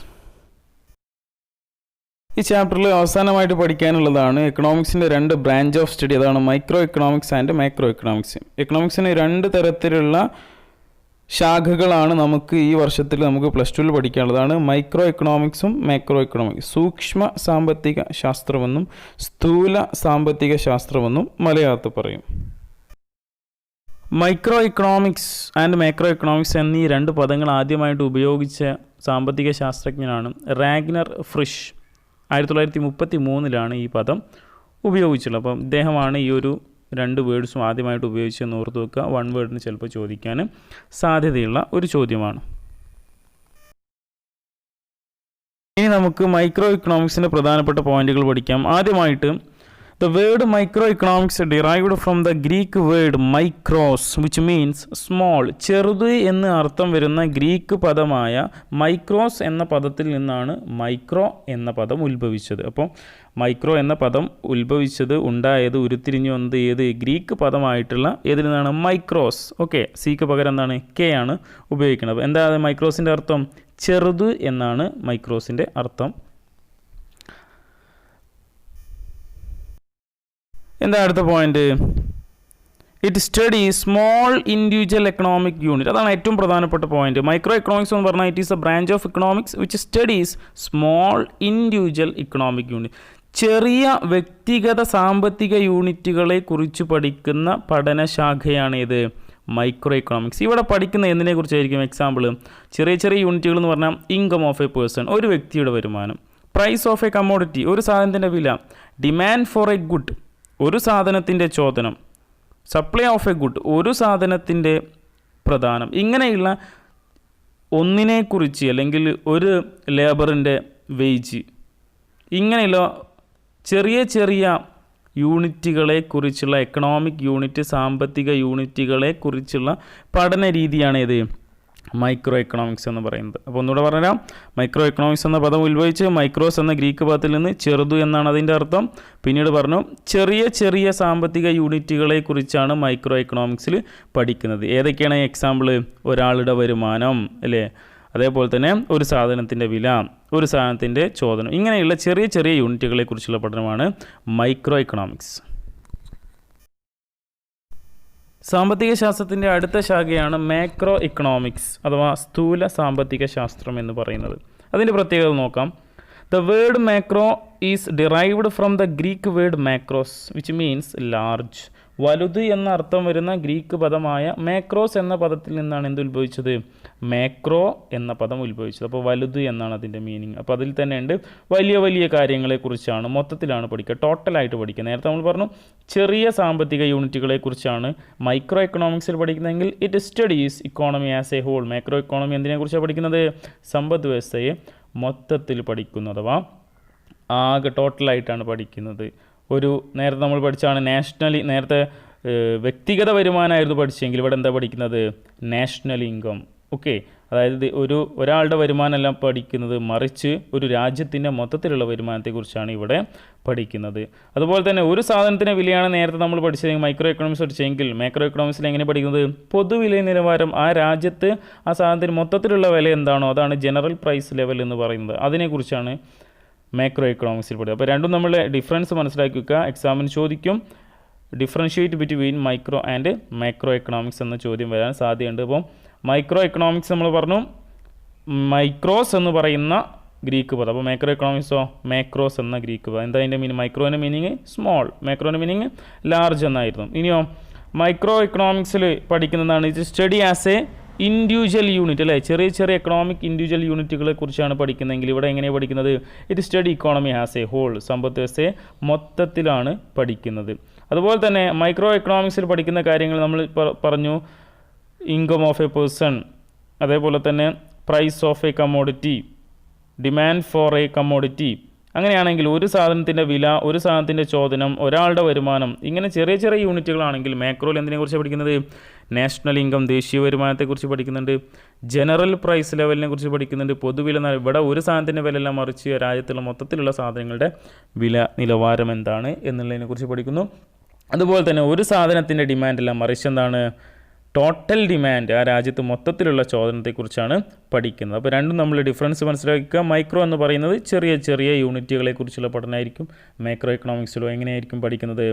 ഈ ചാപ്റ്ററിൽ അവസാനമായിട്ട് പഠിക്കാനുള്ളതാണ് എക്കണോമിക്സിൻ്റെ 2 ബ്രാഞ്ച് ഓഫ് സ്റ്റഡി. അതാണ് micro economics and macro economics. എക്കണോമിക്സിന് 2 തരത്തിലുള്ള ശാഖകളാണ് നമുക്ക് ഈ വർഷത്തിൽ നമുക്ക് +2 പഠിക്കാനുള്ളതാണ്. മൈക്രോ എക്കണോമിക്സും മാക്രോ എക്കണോമിക്സ്. സൂക്ഷ്മ സാമ്പത്തിക ശാസ്ത്രമെന്നും സ്ഥൂല സാമ്പത്തിക ശാസ്ത്രമെന്നും മലയാളത്തിൽ പറയും. Micro economics and macro economics എന്നീ 2 പദങ്ങൾ ആദ്യമായിട്ട് ഉപയോഗിച്ച സാമ്പത്തിക ശാസ്ത്രജ്ഞനാണ് റാഗ്നർ ഫ്രിഷ്. 1933 ഈ പദം ഉപയോഗിച്ചുള്ളത്. അപ്പം ഇദ്ദേഹമാണ് ഈ ഒരു 2 വേർഡ്സും ആദ്യമായിട്ട് ഉപയോഗിച്ചെന്ന് ഓർത്ത് വെക്കുക. 1 വേർഡിന് ചിലപ്പോൾ ചോദിക്കാൻ സാധ്യതയുള്ള ഒരു ചോദ്യമാണ്. ഇനി നമുക്ക് മൈക്രോ ഇക്കണോമിക്സിൻ്റെ പ്രധാനപ്പെട്ട പോയിന്റുകൾ പഠിക്കാം. ആദ്യമായിട്ട് The word microeconomics derived from the Greek word micros, which means small. ചെറുത് എന്ന് അർത്ഥം വരുന്ന ഗ്രീക്ക് പദമായ മൈക്രോസ് എന്ന പദത്തിൽ നിന്നാണ് മൈക്രോ എന്ന പദം ഉത്ഭവിച്ചത്. അപ്പോൾ മൈക്രോ എന്ന പദം ഉണ്ടായത് ഉരുത്തിരിഞ്ഞു വന്നത് ഏത് ഗ്രീക്ക് പദമായിട്ടുള്ള ഏതിൽ നിന്നാണ്? മൈക്രോസ്. ഓക്കെ, സിക്ക് പകരം എന്താണ്? കെ ആണ് ഉപയോഗിക്കുന്നത്. എന്താ മൈക്രോസിൻ്റെ അർത്ഥം? ചെറുത് എന്നാണ് മൈക്രോസിൻ്റെ അർത്ഥം. എന്താ അടുത്ത point? It study small individual economic unit. അതാണ് ഏറ്റവും പ്രധാനപ്പെട്ട പോയിന്റ്. മൈക്രോ എക്കണോമിക്സ് എന്ന് പറഞ്ഞാൽ it is A branch of economics which studies small individual economic unit. ചെറിയ വ്യക്തിഗത സാമ്പത്തിക യൂണിറ്റുകളെ കുറിച്ച് പഠിക്കുന്ന പഠനശാഖയാണ് ഇത് മൈക്രോ എക്കണോമിക്സ്. ഇവിടെ പഠിക്കുന്ന എന്തിനെ കുറിച്ചായിരിക്കും? എക്സാമ്പിൾ, ചെറിയ യൂണിറ്റുകൾ എന്ന് പറഞ്ഞാൽ ഇൻകം ഓഫ് എ പേഴ്സൺ, ഒരു വ്യക്തിയുടെ വരുമാനം. പ്രൈസ് ഓഫ് എ കമ്മോഡിറ്റി, ഒരു സാധനത്തിൻ്റെ വില. ഡിമാൻഡ് ഫോർ എ ഗുഡ്, ഒരു സാധനത്തിൻ്റെ ചോദനം. സപ്ലൈ ഓഫ് എ ഗുഡ്, ഒരു സാധനത്തിൻ്റെ പ്രധാനം. ഇങ്ങനെയുള്ള ഒന്നിനെക്കുറിച്ച്, അല്ലെങ്കിൽ ഒരു ലേബറിൻ്റെ വേജ്, ഇങ്ങനെയുള്ള ചെറിയ യൂണിറ്റുകളെ കുറിച്ചുള്ള എക്കണോമിക് യൂണിറ്റ്, സാമ്പത്തിക യൂണിറ്റുകളെ കുറിച്ചുള്ള പഠന രീതിയാണ് ഇത് മൈക്രോ എക്കണോമിക്സ് എന്ന് പറയുന്നത്. അപ്പോൾ ഒന്നുകൂടെ പറഞ്ഞുതരാം. മൈക്രോ എക്കണോമിക്സ് എന്ന പദം ഉത്ഭവിച്ച് മൈക്രോസ് എന്ന ഗ്രീക്ക് പദത്തിൽ നിന്ന് ചെറുതു എന്നാണ് അതിൻ്റെ അർത്ഥം. പിന്നീട് പറഞ്ഞു ചെറിയ ചെറിയ സാമ്പത്തിക യൂണിറ്റുകളെ കുറിച്ചാണ് മൈക്രോ എക്കണോമിക്സിൽ പഠിക്കുന്നത്. ഏതൊക്കെയാണ് എക്സാമ്പിൾ? ഒരാളുടെ വരുമാനം അല്ലേ, അതേപോലെ തന്നെ ഒരു സാധനത്തിൻ്റെ വില, ഒരു സാധനത്തിൻ്റെ ചോദനം, ഇങ്ങനെയുള്ള ചെറിയ ചെറിയ യൂണിറ്റുകളെ കുറിച്ചുള്ള പഠനമാണ് മൈക്രോ എക്കണോമിക്സ്. സാമ്പത്തിക ശാസ്ത്രത്തിൻ്റെ അടുത്ത ശാഖയാണ് മാക്രോ ഇക്കണോമിക്സ് അഥവാ സ്ഥൂല സാമ്പത്തിക ശാസ്ത്രം എന്ന് പറയുന്നത്. അതിൻ്റെ പ്രത്യേകത നോക്കാം. The word macro is derived from the Greek word macros which means large. വലുത് എന്ന അർത്ഥം വരുന്ന ഗ്രീക്ക് പദമായ മാക്രോസ് എന്ന പദത്തിൽ നിന്നാണ് എന്ത് ഉത്ഭവിച്ചത്? മാക്രോ എന്ന പദം ഉത്ഭവിച്ചത്. അപ്പോൾ വലുത് എന്നാണ് അതിൻ്റെ മീനിങ്. അപ്പോൾ അതിൽ തന്നെ ഉണ്ട് വലിയ വലിയ കാര്യങ്ങളെക്കുറിച്ചാണ്, മൊത്തത്തിലാണ് പഠിക്കുക, ടോട്ടലായിട്ട് പഠിക്കുക. നേരത്തെ നമ്മൾ പറഞ്ഞു ചെറിയ സാമ്പത്തിക യൂണിറ്റുകളെക്കുറിച്ചാണ് മൈക്രോ എക്കണോമിക്സിൽ പഠിക്കുന്നതെങ്കിൽ it studies economy as a whole. Macro economy എന്തിനെക്കുറിച്ചാണ് പഠിക്കുന്നത്? സമ്പദ് വ്യവസ്ഥയെ മൊത്തത്തിൽ പഠിക്കുന്നു, അഥവാ ആകെ ടോട്ടലായിട്ടാണ് പഠിക്കുന്നത്. നേരത്തെ നമ്മൾ പഠിച്ചാണ് നേരത്തെ വ്യക്തിഗത വരുമാനമായിരുന്നു പഠിച്ചെങ്കിൽ ഇവിടെ എന്താ പഠിക്കുന്നത്? National income. ഓക്കെ, അതായത് ഒരാളുടെ വരുമാനമല്ല പഠിക്കുന്നത്, മറിച്ച് ഒരു രാജ്യത്തിൻ്റെ മൊത്തത്തിലുള്ള വരുമാനത്തെക്കുറിച്ചാണ് ഇവിടെ പഠിക്കുന്നത്. അതുപോലെ തന്നെ ഒരു സാധനത്തിൻ്റെ വിലയാണ് നേരത്തെ നമ്മൾ പഠിച്ചതെങ്കിൽ മൈക്രോ എക്കണോമിക്സ് പഠിച്ചെങ്കിൽ മാക്രോ എക്കണോമിക്സിൽ എങ്ങനെ പഠിക്കുന്നത്? പൊതുവില നിലവാരം, ആ രാജ്യത്ത് ആ സാധനത്തിന് മൊത്തത്തിലുള്ള വില എന്താണോ അതാണ് ജനറൽ പ്രൈസ് ലെവൽ എന്ന് പറയുന്നത്. അതിനെക്കുറിച്ചാണ് മാക്രോ എക്കണോമിക്സിൽ പഠിക്കുക. അപ്പോൾ രണ്ടും നമ്മൾ ഡിഫറൻസ് മനസ്സിലാക്കി വെക്കുക. എക്സാമിന് ചോദിക്കും differentiate between micro and macro economics എന്ന ചോദ്യം വരാൻ സാധ്യതയുണ്ട്. അപ്പോൾ മൈക്രോ എക്കണോമിക്സ് നമ്മൾ പറഞ്ഞു മൈക്രോസ് എന്ന് പറയുന്ന ഗ്രീക്ക് പദം. അപ്പോൾ മാക്രോ എക്കണോമിക്സോ മാക്രോസ് എന്ന ഗ്രീക്ക് പദം. എന്താ അതിൻ്റെ മീനിങ്? മൈക്രോൻ്റെ മീനിങ് സ്മോൾ, മാക്രോൻ്റെ മീനിങ് ലാർജ് എന്നായിരുന്നു. ഇനിയോ മൈക്രോ എക്കണോമിക്സിൽ പഠിക്കുന്നതാണ് ഇത് study as a individual unit അല്ലേ, ചെറിയ ചെറിയ എക്കണോമിക് ഇൻഡിവിജ്വൽ യൂണിറ്റുകളെ കുറിച്ചാണ് പഠിക്കുന്നതെങ്കിൽ ഇവിടെ എങ്ങനെയാണ് പഠിക്കുന്നത്? It study economy as a whole, സമ്പദ് വ്യവസ്ഥയെ മൊത്തത്തിലാണ് പഠിക്കുന്നത്. അതുപോലെ തന്നെ മൈക്രോ എക്കണോമിക്സിൽ പഠിക്കുന്ന കാര്യങ്ങൾ നമ്മൾ പറഞ്ഞു ഇൻകം ഓഫ് എ പേഴ്സൺ, അതേപോലെ തന്നെ price of a commodity, demand for a commodity. അങ്ങനെയാണെങ്കിൽ ഒരു സാധനത്തിൻ്റെ വില, ഒരു സാധനത്തിൻ്റെ ചോദനം, ഒരാളുടെ വരുമാനം, ഇങ്ങനെ ചെറിയ ചെറിയ യൂണിറ്റുകളാണെങ്കിൽ മാക്രോയിൽ എന്തിനെക്കുറിച്ച് പഠിക്കുന്നത്? നാഷണൽ ഇൻകം, ദേശീയ വരുമാനത്തെക്കുറിച്ച് പഠിക്കുന്നുണ്ട്, ജനറൽ പ്രൈസ് ലെവലിനെ കുറിച്ച് പഠിക്കുന്നുണ്ട്, പൊതുവില. ഇവിടെ ഒരു സാധനത്തിൻ്റെ വില എല്ലാം മറിച്ച് രാജ്യത്തുള്ള മൊത്തത്തിലുള്ള സാധനങ്ങളുടെ വില നിലവാരം എന്താണ് എന്നുള്ളതിനെക്കുറിച്ച് പഠിക്കുന്നു. അതുപോലെ തന്നെ ഒരു സാധനത്തിൻ്റെ ഡിമാൻഡെല്ലാം മറിച്ച് എന്താണ്? ടോട്ടൽ ഡിമാൻഡ്, ആ രാജ്യത്ത് മൊത്തത്തിലുള്ള ചോദനത്തെക്കുറിച്ചാണ് പഠിക്കുന്നത്. അപ്പോൾ രണ്ടും നമ്മൾ ഡിഫറൻസ് മനസ്സിലാക്കുക. മൈക്രോ എന്ന് പറയുന്നത് ചെറിയ ചെറിയ യൂണിറ്റുകളെക്കുറിച്ചുള്ള പഠനമായിരിക്കും. മാക്രോ എക്കണോമിക്സിലോ എങ്ങനെയായിരിക്കും പഠിക്കുന്നത്?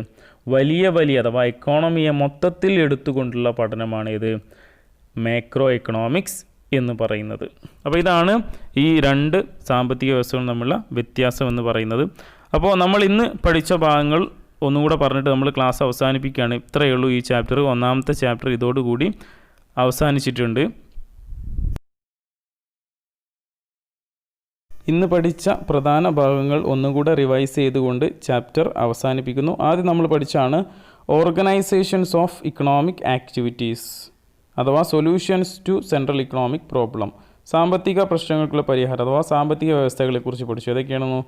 വലിയ വലിയ അഥവാ എക്കോണമിയെ മൊത്തത്തിൽ എടുത്തുകൊണ്ടുള്ള പഠനമാണ് ഇത് മാക്രോ എക്കണോമിക്സ് എന്ന് പറയുന്നത്. അപ്പോൾ ഇതാണ് ഈ രണ്ട് സാമ്പത്തിക വ്യവസ്ഥകളും തമ്മിലുള്ള വ്യത്യാസം എന്ന് പറയുന്നത്. അപ്പോൾ നമ്മൾ ഇന്ന് പഠിച്ച ഭാഗങ്ങൾ ഒന്നുകൂടെ പറഞ്ഞിട്ട് നമ്മൾ ക്ലാസ് അവസാനിപ്പിക്കുകയാണ്. ഇത്രയേ ഉള്ളൂ ഈ ചാപ്റ്റർ. ഒന്നാമത്തെ ചാപ്റ്റർ ഇതോടുകൂടി അവസാനിച്ചിട്ടുണ്ട്. ഇന്ന് പഠിച്ച പ്രധാന ഭാഗങ്ങൾ ഒന്നുകൂടെ റിവൈസ് ചെയ്തുകൊണ്ട് ചാപ്റ്റർ അവസാനിപ്പിക്കുന്നു. ആദ്യം നമ്മൾ പഠിച്ചാണ് ഓർഗനൈസേഷൻസ് ഓഫ് ഇക്കണോമിക് ആക്ടിവിറ്റീസ് അഥവാ solutions to central economic problem. സാമ്പത്തിക പ്രശ്നങ്ങൾക്കുള്ള പരിഹാരം അഥവാ സാമ്പത്തിക വ്യവസ്ഥകളെക്കുറിച്ച് പഠിച്ചു. ഏതൊക്കെയാണെന്നോ?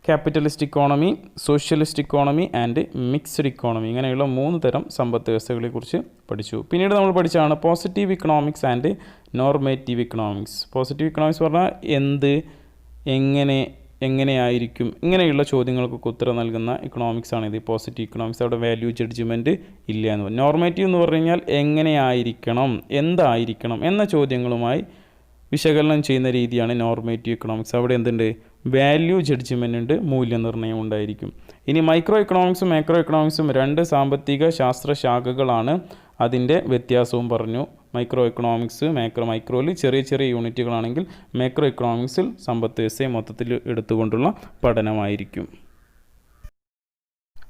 Capitalist economy, socialist economy and mixed economy. ഇങ്ങനെയുള്ള 3 തരം സമ്പദ് വ്യവസ്ഥകളെക്കുറിച്ച് പഠിച്ചു. പിന്നീട് നമ്മൾ പഠിച്ചതാണ് positive economics and normative economics. Positive economics പറഞ്ഞാൽ എന്ത്, എങ്ങനെയായിരിക്കും, ഇങ്ങനെയുള്ള ചോദ്യങ്ങൾക്കൊക്കെ ഉത്തരം നൽകുന്ന ഇക്കണോമിക്സ് ആണ് ഇത് പോസിറ്റീവ് ഇക്കണോമിക്സ്. അവിടെ വാല്യൂ ജഡ്ജ്മെൻറ്റ് ഇല്ല എന്ന് പറയും. നോർമേറ്റീവ് എന്ന് പറഞ്ഞു കഴിഞ്ഞാൽ എങ്ങനെയായിരിക്കണം, എന്തായിരിക്കണം എന്ന ചോദ്യങ്ങളുമായി വിശകലനം ചെയ്യുന്ന രീതിയാണ് നോർമേറ്റീവ് ഇക്കണോമിക്സ്. അവിടെ എന്തുണ്ട്? വാല്യൂ ജഡ്ജ്മെൻ്റ് ഉണ്ട്, മൂല്യനിർണ്ണയം ഉണ്ടായിരിക്കും. ഇനി മൈക്രോ ഇക്കണോമിക്സും മാക്രോ ഇക്കണോമിക്സും 2 സാമ്പത്തിക ശാസ്ത്ര ശാഖകളാണ്. അതിൻ്റെ വ്യത്യാസവും പറഞ്ഞു. മൈക്രോ ഇക്കണോമിക്സ് മൈക്രോയിൽ ചെറിയ ചെറിയ യൂണിറ്റുകളാണെങ്കിൽ മാക്രോ ഇക്കണോമിക്സിൽ സമ്പത്ത് വ്യവസ്ഥയെ മൊത്തത്തിൽ എടുത്തുകൊണ്ടുള്ള പഠനമായിരിക്കും.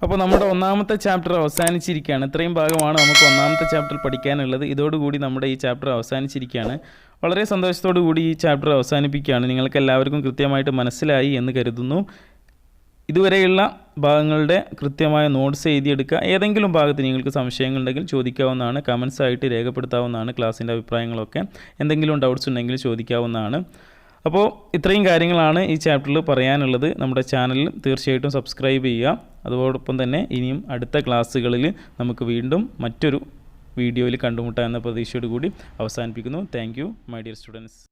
അപ്പോൾ നമ്മുടെ ഒന്നാമത്തെ ചാപ്റ്റർ അവസാനിച്ചിരിക്കുകയാണ്. ഇത്രയും ഭാഗമാണ് നമുക്ക് ഒന്നാമത്തെ ചാപ്റ്റർ പഠിക്കാനുള്ളത്. ഇതോടുകൂടി നമ്മുടെ ഈ ചാപ്റ്റർ അവസാനിച്ചിരിക്കുകയാണ്. വളരെ സന്തോഷത്തോടു കൂടി ഈ ചാപ്റ്റർ അവസാനിപ്പിക്കുകയാണ്. നിങ്ങൾക്ക് എല്ലാവർക്കും കൃത്യമായിട്ട് മനസ്സിലായി എന്ന് കരുതുന്നു. ഇതുവരെയുള്ള ഭാഗങ്ങളുടെ കൃത്യമായ നോട്ട്സ് എഴുതിയെടുക്കുക. ഏതെങ്കിലും ഭാഗത്ത് നിങ്ങൾക്ക് സംശയങ്ങളുണ്ടെങ്കിൽ ചോദിക്കാവുന്നതാണ്, കമൻസ് ആയിട്ട് രേഖപ്പെടുത്താവുന്നതാണ്. ക്ലാസ്സിൻ്റെ അഭിപ്രായങ്ങളൊക്കെ എന്തെങ്കിലും ഡൗട്ട്സ് ഉണ്ടെങ്കിൽ ചോദിക്കാവുന്നതാണ്. അപ്പോൾ ഇത്രയും കാര്യങ്ങളാണ് ഈ ചാപ്റ്ററിൽ പറയാനുള്ളത്. നമ്മുടെ ചാനൽ തീർച്ചയായിട്ടും സബ്സ്ക്രൈബ് ചെയ്യുക. അതോടൊപ്പം തന്നെ ഇനിയും അടുത്ത ക്ലാസ്സുകളിൽ നമുക്ക് വീണ്ടും മറ്റൊരു വീഡിയോയിൽ കണ്ടുമുട്ടാം എന്ന പ്രതീക്ഷയോട് കൂടി അവസാനിപ്പിക്കുന്നു. Thank you my dear students.